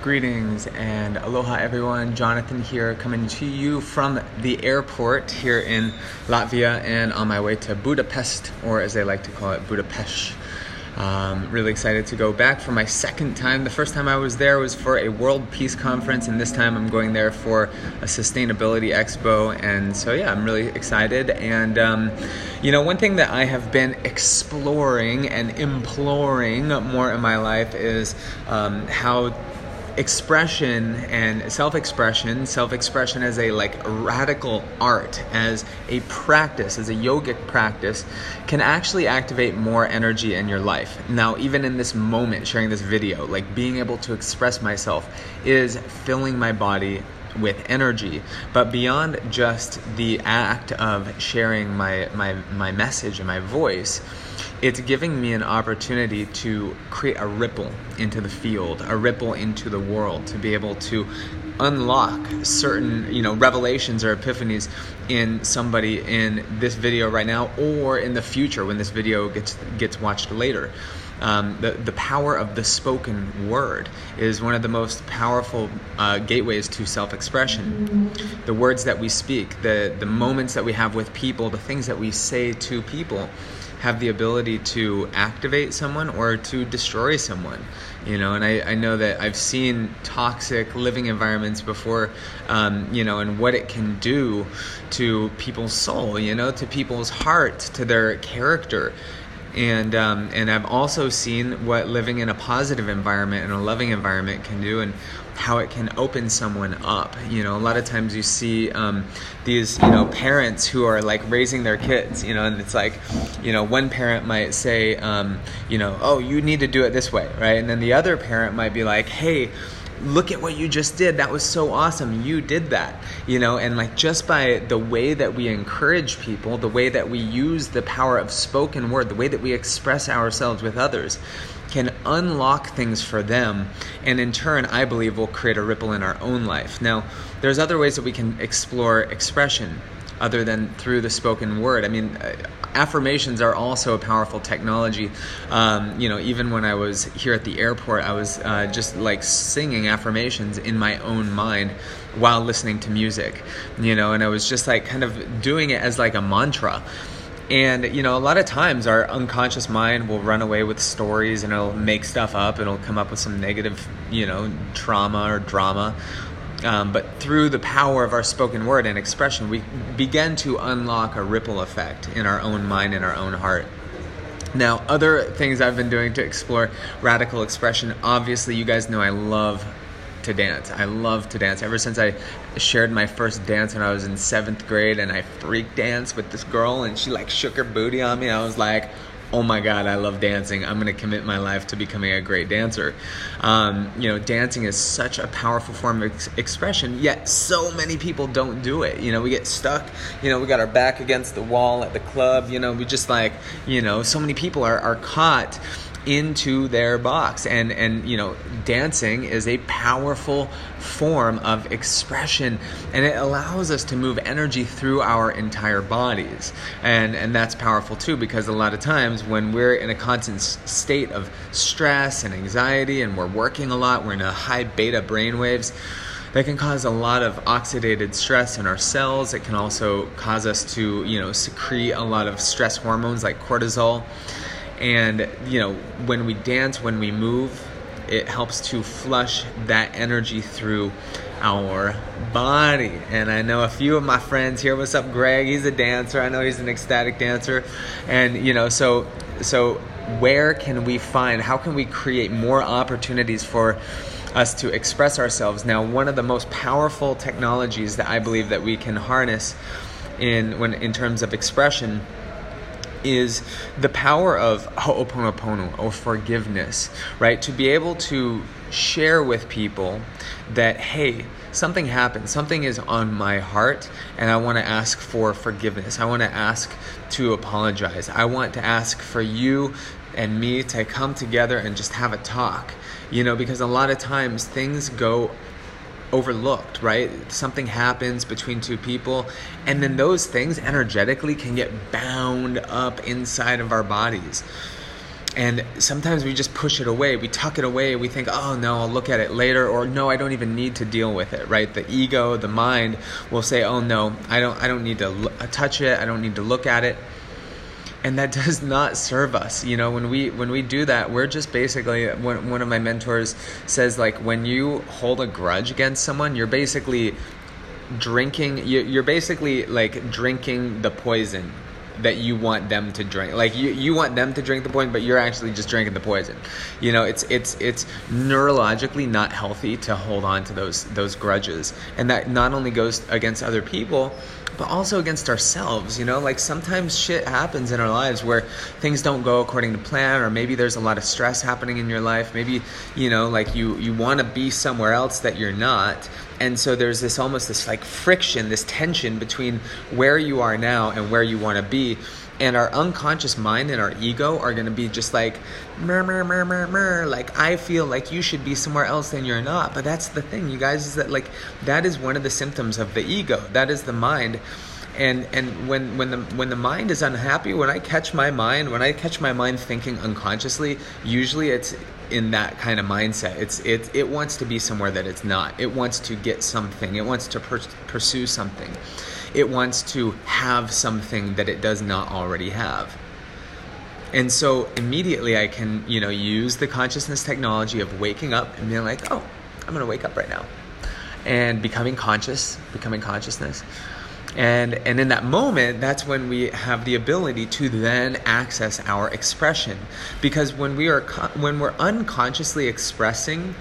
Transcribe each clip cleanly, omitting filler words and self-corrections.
Greetings and aloha everyone, Jonathan here coming to you from the airport here in Latvia and on my way to Budapest, or as they like to call it, Budapest. Really excited to go back for my second time. The first time I was there was for a World Peace Conference, and this time I'm going there for a Sustainability Expo, and so yeah, I'm really excited. And one thing that I have been exploring and imploring more in my life is how expression and self-expression as a radical art, as a practice, as a yogic practice, can actually activate more energy in your life. Now, even in this moment, sharing this video, being able to express myself is filling my body with energy. But beyond just the act of sharing my message and my voice, it's giving me an opportunity to create a ripple into the field, a ripple into the world, to be able to unlock certain, revelations or epiphanies in somebody in this video right now, or in the future when this video gets watched later. The power of the spoken word is one of the most powerful gateways to self-expression. The words that we speak, the moments that we have with people, the things that we say to people have the ability to activate someone or to destroy someone, and I know that I've seen toxic living environments before, and what it can do to people's soul, to people's heart, to their character. And I've also seen what living in a positive environment and a loving environment can do, and how it can open someone up. A lot of times you see these parents who are raising their kids, and it's one parent might say, oh, you need to do it this way, right? And then the other parent might be like, hey, look at what you just did. That was so awesome. You did that, and just by the way that we encourage people, the way that we use the power of spoken word, the way that we express ourselves with others, can unlock things for them, and in turn, I believe, will create a ripple in our own life. Now, there's other ways that we can explore expression other than through the spoken word. I mean, affirmations are also a powerful technology. Even when I was here at the airport, I was just singing affirmations in my own mind while listening to music, and I was just kind of doing it as a mantra. And, a lot of times our unconscious mind will run away with stories, and it'll make stuff up. It'll come up with some negative, trauma or drama. But through the power of our spoken word and expression, we begin to unlock a ripple effect in our own mind and our own heart. Now, other things I've been doing to explore radical expression, obviously, you guys know I love to dance. I love to dance. Ever since I shared my first dance when I was in 7th grade, and I freak danced with this girl, and she shook her booty on me, I was like, oh my God, I love dancing. I'm going to commit my life to becoming a great dancer. Dancing is such a powerful form of expression, yet so many people don't do it. We get stuck, we got our back against the wall at the club, we just so many people are caught into their box, and dancing is a powerful form of expression, and it allows us to move energy through our entire bodies, and that's powerful too, because a lot of times when we're in a constant state of stress and anxiety, and we're working a lot, we're in a high beta brainwaves, that can cause a lot of oxidated stress in our cells. It can also cause us to secrete a lot of stress hormones like cortisol. And, when we dance, when we move, it helps to flush that energy through our body. And I know a few of my friends here. What's up, Greg? He's a dancer. I know he's an ecstatic dancer. And, so where can we find, how can we create more opportunities for us to express ourselves? Now, one of the most powerful technologies that I believe that we can harness in terms of expression is the power of ho'oponopono, or forgiveness, right? To be able to share with people that, hey, something happened, something is on my heart, and I want to ask for forgiveness. I want to ask to apologize. I want to ask for you and me to come together and just have a talk, because a lot of times things go overlooked, right? Something happens between two people, and then those things energetically can get bound up inside of our bodies. And sometimes we just push it away. We tuck it away. We think, oh no, I'll look at it later, or no, I don't even need to deal with it, right? The ego, the mind will say, oh no, I don't need to touch it. I don't need to look at it. And that does not serve us. When we do that, we're just basically, one of my mentors says, like, when you hold a grudge against someone, you're basically you're basically like drinking the poison that you want them to drink. Like you want them to drink the poison, but you're actually just drinking the poison. It's neurologically not healthy to hold on to those grudges. And that not only goes against other people, but also against ourselves. Like sometimes shit happens in our lives where things don't go according to plan, or maybe there's a lot of stress happening in your life. Maybe, like you want to be somewhere else that you're not. And so there's this like friction, this tension between where you are now and where you want to be. And our unconscious mind and our ego are going to be just like, murmur, like, I feel like you should be somewhere else than you're not. But that's the thing, you guys, is that, like, that is one of the symptoms of the ego. That is the mind. And when the mind is unhappy, when I catch my mind thinking unconsciously, usually it's in that kind of mindset. It wants to be somewhere that it's not. It wants to get something. It wants to pursue something. It wants to have something that it does not already have. And so immediately I can, use the consciousness technology of waking up and being like, oh, I'm going to wake up right now. And becoming consciousness. And in that moment, that's when we have the ability to then access our expression. Because when we're unconsciously expressing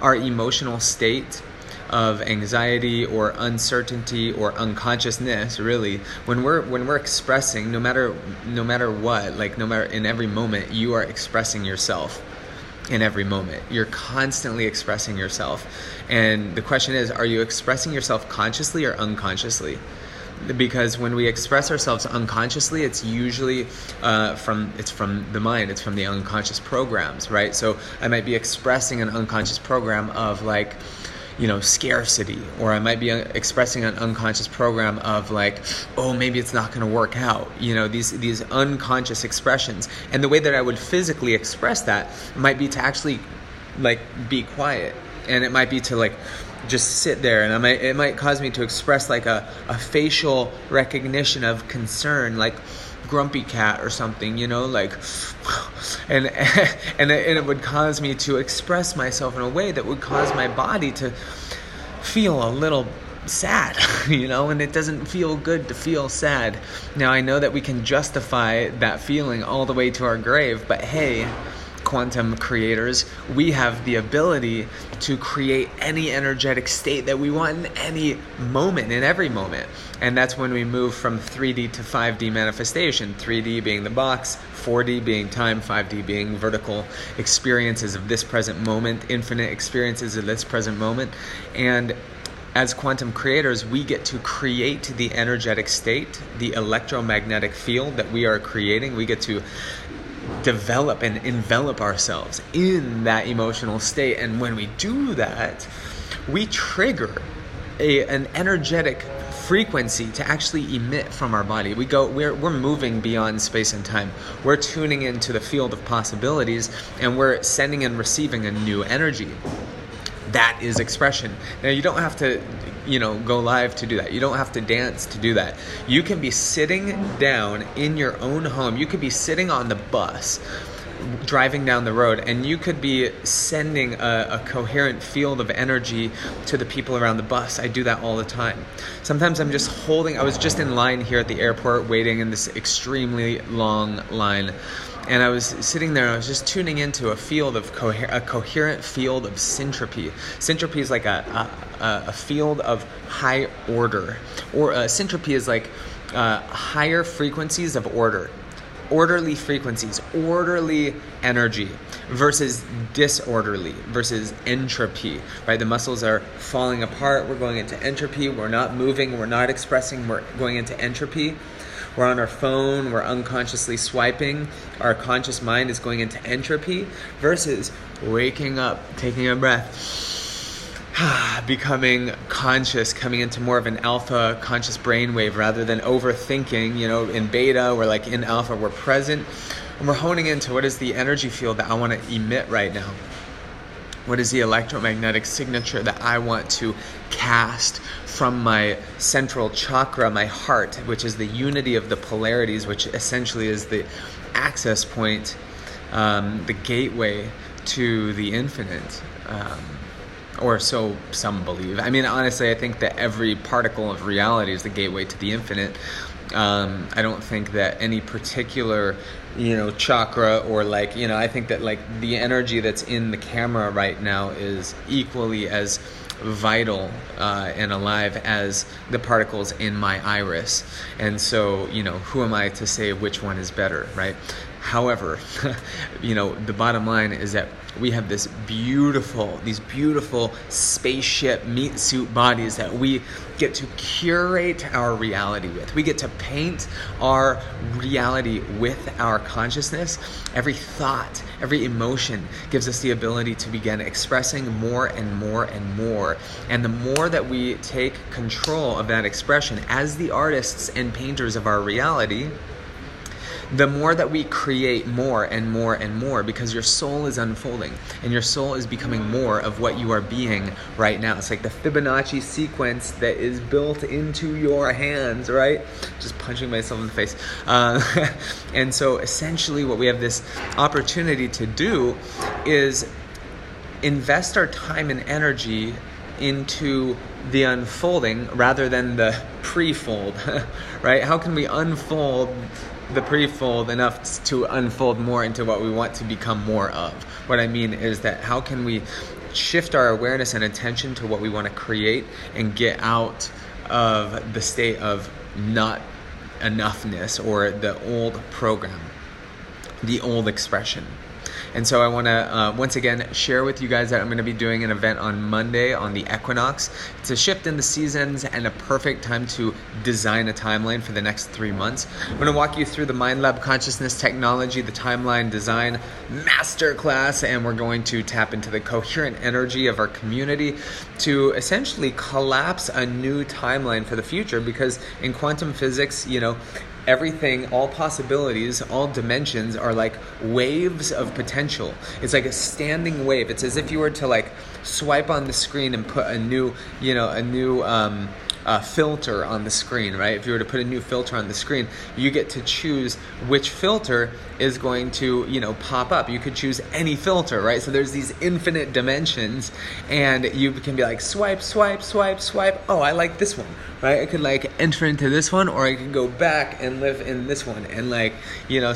our emotional state of anxiety or uncertainty or unconsciousness, really, when we're expressing, no matter what, like no matter, in every moment, you are expressing yourself. In every moment, you're constantly expressing yourself. And the question is, are you expressing yourself consciously or unconsciously? Because when we express ourselves unconsciously, it's usually from the mind, it's from the unconscious programs, right? So I might be expressing an unconscious program of, like, scarcity, or I might be expressing an unconscious program of, like, oh, maybe it's not going to work out. These unconscious expressions. And the way that I would physically express that might be to actually, like, be quiet, and it might be to, like, just sit there, and it might cause me to express, like, a facial recognition of concern, like grumpy cat or something, like, and it would cause me to express myself in a way that would cause my body to feel a little sad, and it doesn't feel good to feel sad. Now, I know that we can justify that feeling all the way to our grave, but hey, quantum creators, we have the ability to create any energetic state that we want in any moment, in every moment. And that's when we move from 3D to 5D manifestation. 3D being the box, 4D being time, 5D being vertical experiences of this present moment, infinite experiences of this present moment. And as quantum creators, we get to create the energetic state, the electromagnetic field that we are creating. We get to develop and envelop ourselves in that emotional state. And when we do that, we trigger an energetic frequency to actually emit from our body. We're moving beyond space and time. We're tuning into the field of possibilities, and we're sending and receiving a new energy. That is expression. Now, you don't have to, go live to do that. You don't have to dance to do that. You can be sitting down in your own home. You could be sitting on the bus, driving down the road, and you could be sending a coherent field of energy to the people around the bus. I do that all the time. Sometimes I was just in line here at the airport, waiting in this extremely long line. And I was sitting there and I was just tuning into a field of a coherent field of syntropy. Syntropy is like a field of high order. Or syntropy is like higher frequencies of order. Orderly frequencies, orderly energy versus disorderly, versus entropy, right? The muscles are falling apart. We're going into entropy. We're not moving. We're not expressing. We're going into entropy. We're on our phone, we're unconsciously swiping. Our conscious mind is going into entropy versus waking up, taking a breath, becoming conscious, coming into more of an alpha conscious brainwave rather than overthinking. In beta, we're like in alpha, we're present, And we're honing into what is the energy field that I want to emit right now. What is the electromagnetic signature that I want to cast from my central chakra, my heart, which is the unity of the polarities, which essentially is the access point, the gateway to the infinite, or so some believe. I mean, honestly, I think that every particle of reality is the gateway to the infinite. I don't think that any particular, chakra or I think that the energy that's in the camera right now is equally as vital and alive as the particles in my iris. And so, who am I to say which one is better, right? However, the bottom line is that we have these beautiful spaceship meat suit bodies that we get to curate our reality with. We get to paint our reality with our consciousness. Every thought, every emotion gives us the ability to begin expressing more and more and more. And the more that we take control of that expression as the artists and painters of our reality, the more that we create more and more and more, because your soul is unfolding and your soul is becoming more of what you are being right now. It's like the Fibonacci sequence that is built into your hands, right? Just punching myself in the face. And so essentially what we have this opportunity to do is invest our time and energy into the unfolding rather than the pre-fold, right? How can we unfold the pre-fold enough to unfold more into what we want to become more of? What I mean is that how can we shift our awareness and attention to what we want to create and get out of the state of not enoughness or the old program, the old expression. And so I want to, once again, share with you guys that I'm going to be doing an event on Monday on the equinox. It's a shift in the seasons and a perfect time to design a timeline for the next 3 months. I'm going to walk you through the Mind Lab Consciousness Technology, the Timeline Design Masterclass, and we're going to tap into the coherent energy of our community to essentially collapse a new timeline for the future, because in quantum physics, everything, all possibilities, all dimensions are like waves of potential. It's like a standing wave. It's as if you were to swipe on the screen and put a new filter on the screen, right? If you were to put a new filter on the screen, you get to choose which filter is going to, pop up. You could choose any filter, right? So there's these infinite dimensions, and you can be like, swipe, swipe, swipe, swipe. Oh, I like this one, right? I could enter into this one, or I could go back and live in this one. And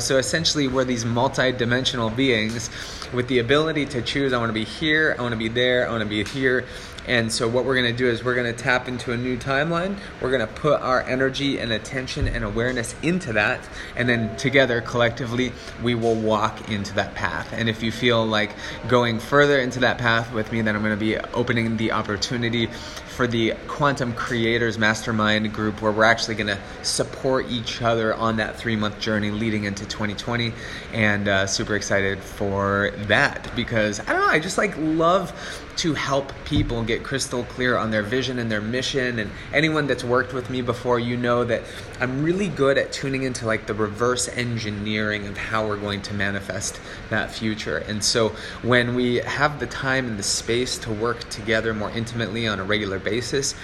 so essentially we're these multi-dimensional beings with the ability to choose, I want to be here, I want to be there, I want to be here. And so what we're going to do is we're going to tap into a new timeline. We're going to put our energy and attention and awareness into that. And then together, collectively, we will walk into that path. And if you feel like going further into that path with me, then I'm going to be opening the opportunity for the Quantum Creators Mastermind group, where we're actually going to support each other on that 3-month journey leading into 2020. And super excited for that, because I don't know, I just love to help people get crystal clear on their vision and their mission. And anyone that's worked with me before, that I'm really good at tuning into the reverse engineering of how we're going to manifest that future. And so when we have the time and the space to work together more intimately on a regular basis,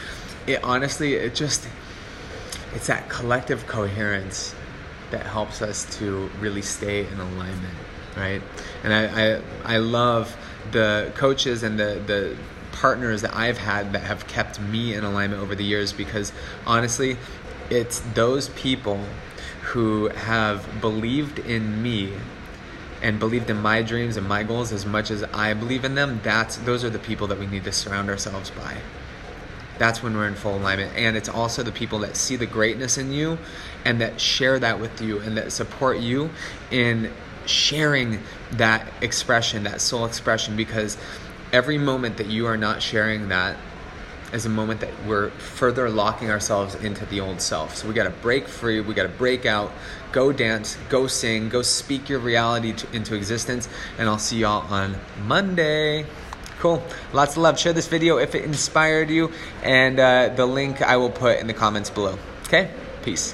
it's that collective coherence that helps us to really stay in alignment, right? And I love the coaches and the partners that I've had that have kept me in alignment over the years, because honestly, it's those people who have believed in me and believed in my dreams and my goals as much as I believe in them. Those are the people that we need to surround ourselves by. That's when we're in full alignment. And it's also the people that see the greatness in you and that share that with you and that support you in sharing that expression, that soul expression, because every moment that you are not sharing that is a moment that we're further locking ourselves into the old self. So we got to break free, we got to break out, go dance, go sing, go speak your reality into existence, and I'll see y'all on Monday. Cool. Lots of love. Share this video if it inspired you, and the link I will put in the comments below. Okay? Peace.